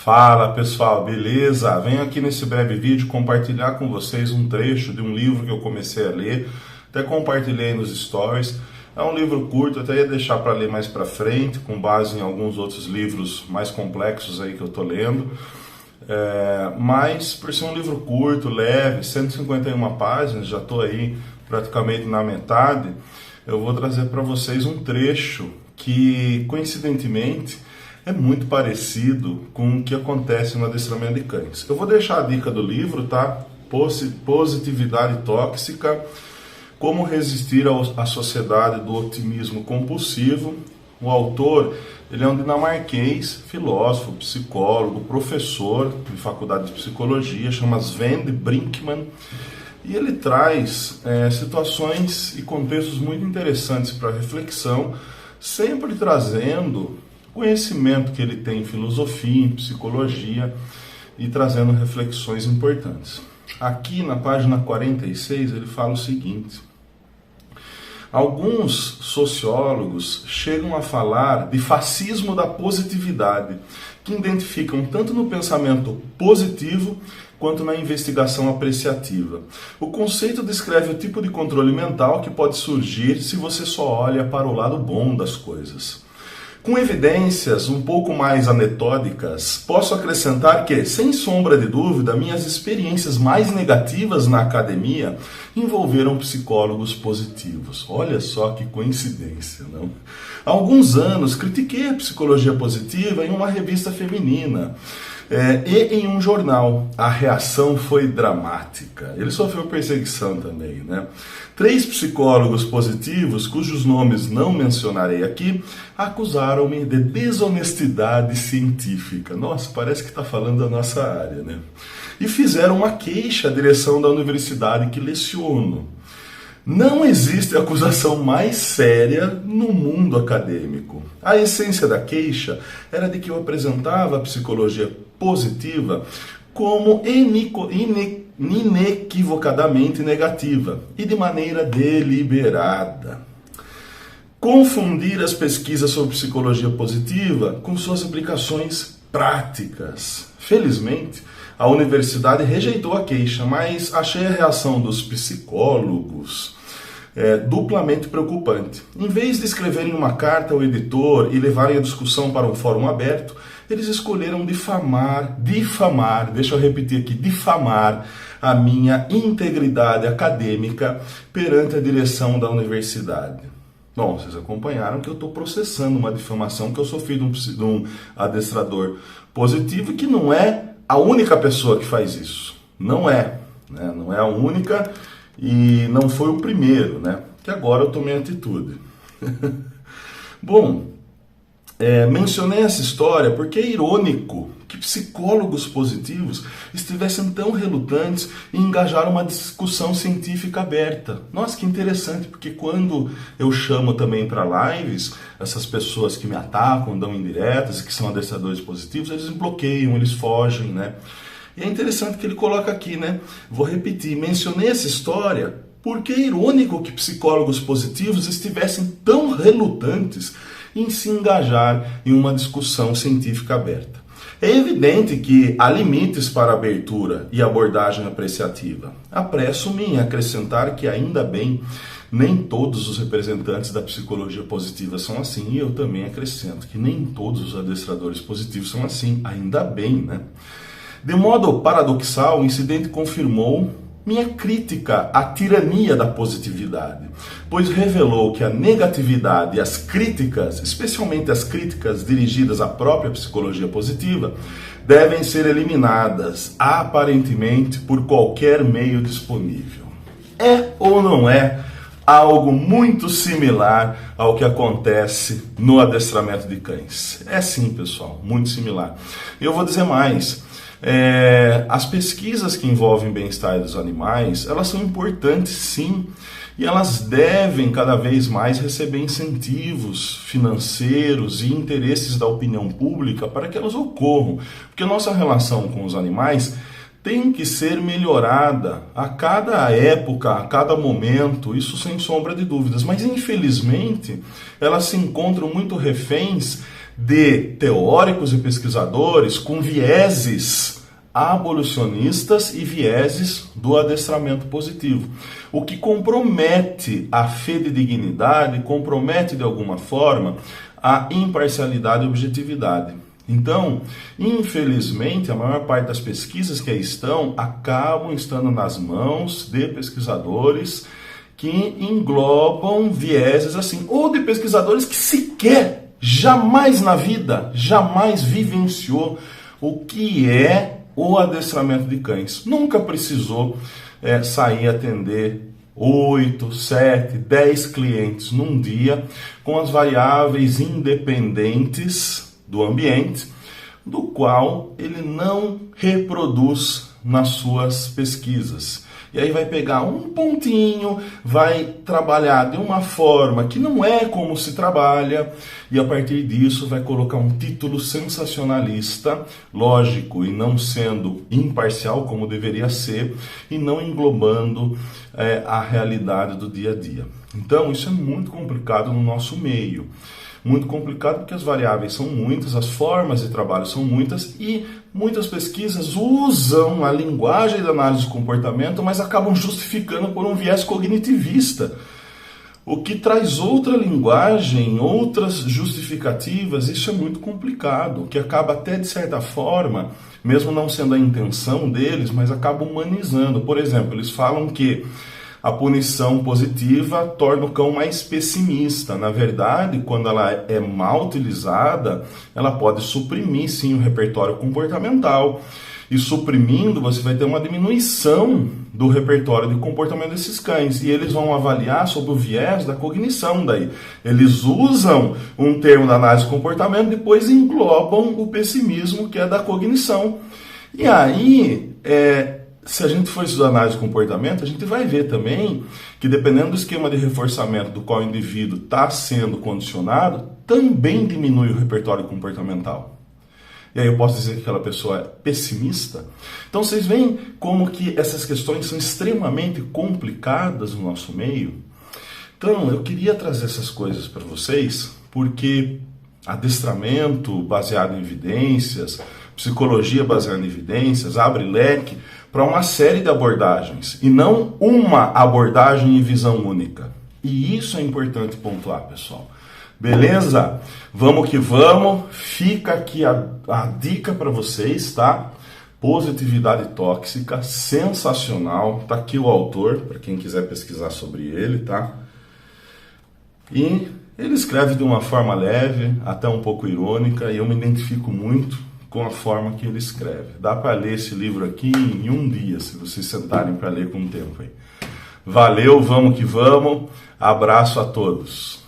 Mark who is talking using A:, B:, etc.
A: Fala pessoal, beleza? Venho aqui nesse breve vídeo compartilhar com vocês um trecho de um livro que eu comecei a ler, até compartilhei nos stories. É um livro curto, até ia deixar para ler mais para frente, com base em alguns outros livros mais complexos aí que eu tô lendo. Mas por ser um livro curto, leve, 151 páginas, já estou aí praticamente na metade, eu vou trazer para vocês um trecho que, coincidentemente, é muito parecido com o que acontece no adestramento de cães. Eu vou deixar a dica do livro, tá? Positividade tóxica, como resistir à sociedade do otimismo compulsivo. O autor, ele é um dinamarquês, filósofo, psicólogo, professor de faculdade de psicologia, chama Sven Brinkmann, e ele traz situações e contextos muito interessantes para reflexão, sempre trazendo conhecimento que ele tem em filosofia, em psicologia e trazendo reflexões importantes. Aqui na página 46 ele fala o seguinte: alguns sociólogos chegam a falar de fascismo da positividade, que identificam tanto no pensamento positivo quanto na investigação apreciativa. O conceito descreve o tipo de controle mental que pode surgir se você só olha para o lado bom das coisas. Com evidências um pouco mais anetódicas, posso acrescentar que, sem sombra de dúvida, minhas experiências mais negativas na academia envolveram psicólogos positivos. Olha só que coincidência, não? Há alguns anos critiquei a psicologia positiva em uma revista feminina e em um jornal. A reação foi dramática. Ele sofreu perseguição também, né? 3 psicólogos positivos, cujos nomes não mencionarei aqui, acusaram-me de desonestidade científica. Nossa, parece que está falando da nossa área, né? E fizeram uma queixa à direção da universidade que leciono. Não existe acusação mais séria no mundo acadêmico. A essência da queixa era de que eu apresentava a psicologia positiva como inequivocadamente negativa e de maneira deliberada. Confundir as pesquisas sobre psicologia positiva com suas aplicações práticas. Felizmente, a universidade rejeitou a queixa, mas achei a reação dos psicólogos duplamente preocupante. Em vez de escreverem uma carta ao editor e levarem a discussão para um fórum aberto, eles escolheram difamar, deixa eu repetir aqui, difamar a minha integridade acadêmica perante a direção da universidade. Bom, vocês acompanharam que eu estou processando uma difamação que eu sofri de um adestrador positivo, que não é a única pessoa que faz isso. Não é, né? Não é a única e não foi o primeiro, né? Que agora eu tomei atitude. Bom, mencionei essa história porque é irônico que psicólogos positivos estivessem tão relutantes em engajar uma discussão científica aberta. Nossa, que interessante, porque quando eu chamo também para lives, essas pessoas que me atacam, dão indiretas, que são adestradores positivos, eles me bloqueiam, eles fogem, né? E é interessante que ele coloca aqui, né? Vou repetir, mencionei essa história porque é irônico que psicólogos positivos estivessem tão relutantes em se engajar em uma discussão científica aberta. É evidente que há limites para a abertura e abordagem apreciativa. Apresso-me em acrescentar que, ainda bem, nem todos os representantes da psicologia positiva são assim, e eu também acrescento que nem todos os adestradores positivos são assim, ainda bem, né? De modo paradoxal, o incidente confirmou minha crítica à tirania da positividade, pois revelou que a negatividade e as críticas, especialmente as críticas dirigidas à própria psicologia positiva, devem ser eliminadas, aparentemente, por qualquer meio disponível. É ou não é algo muito similar ao que acontece no adestramento de cães? É sim, pessoal, muito similar. Eu vou dizer mais. As pesquisas que envolvem bem-estar dos animais, elas são importantes sim, e elas devem cada vez mais receber incentivos financeiros e interesses da opinião pública para que elas ocorram, porque a nossa relação com os animais tem que ser melhorada a cada época, a cada momento, isso sem sombra de dúvidas, mas infelizmente elas se encontram muito reféns de teóricos e pesquisadores com vieses abolicionistas e vieses do adestramento positivo, o que compromete a fidedignidade, compromete de alguma forma a imparcialidade e objetividade. Então, infelizmente, a maior parte das pesquisas que aí estão acabam estando nas mãos de pesquisadores que englobam vieses assim, ou de pesquisadores que sequer, jamais na vida, jamais vivenciou o que é o adestramento de cães. Nunca precisou sair atender 8, 7, 10 clientes num dia com as variáveis independentes do ambiente, do qual ele não reproduz nas suas pesquisas. E aí vai pegar um pontinho, vai trabalhar de uma forma que não é como se trabalha, e a partir disso vai colocar um título sensacionalista, lógico, e não sendo imparcial como deveria ser, e não englobando a realidade do dia a dia. Então isso é muito complicado no nosso meio. Muito complicado porque as variáveis são muitas, as formas de trabalho são muitas e muitas pesquisas usam a linguagem da análise do comportamento, mas acabam justificando por um viés cognitivista, o que traz outra linguagem, outras justificativas. Isso é muito complicado, que acaba até de certa forma, mesmo não sendo a intenção deles, mas acaba humanizando. Por exemplo, eles falam que a punição positiva torna o cão mais pessimista. Na verdade, quando ela é mal utilizada, ela pode suprimir sim o repertório comportamental. E suprimindo, você vai ter uma diminuição do repertório de comportamento desses cães. E eles vão avaliar sob o viés da cognição daí. Eles usam um termo da análise de comportamento, depois englobam o pessimismo, que é da cognição. E aí, se a gente for estudar análise de comportamento, a gente vai ver também que dependendo do esquema de reforçamento do qual o indivíduo está sendo condicionado, também diminui o repertório comportamental. E aí eu posso dizer que aquela pessoa é pessimista. Então vocês veem como que essas questões são extremamente complicadas no nosso meio. Então eu queria trazer essas coisas para vocês, porque adestramento baseado em evidências, psicologia baseada em evidências, abre leque para uma série de abordagens, e não uma abordagem e visão única. E isso é importante pontuar, pessoal. Beleza? Vamos que vamos. Fica aqui a dica para vocês, tá? Positividade tóxica, sensacional. Tá aqui o autor, para quem quiser pesquisar sobre ele, tá? E ele escreve de uma forma leve, até um pouco irônica, e eu me identifico muito com a forma que ele escreve. Dá para ler esse livro aqui em um dia, se vocês sentarem para ler com tempo aí. Valeu, vamos que vamos. Abraço a todos.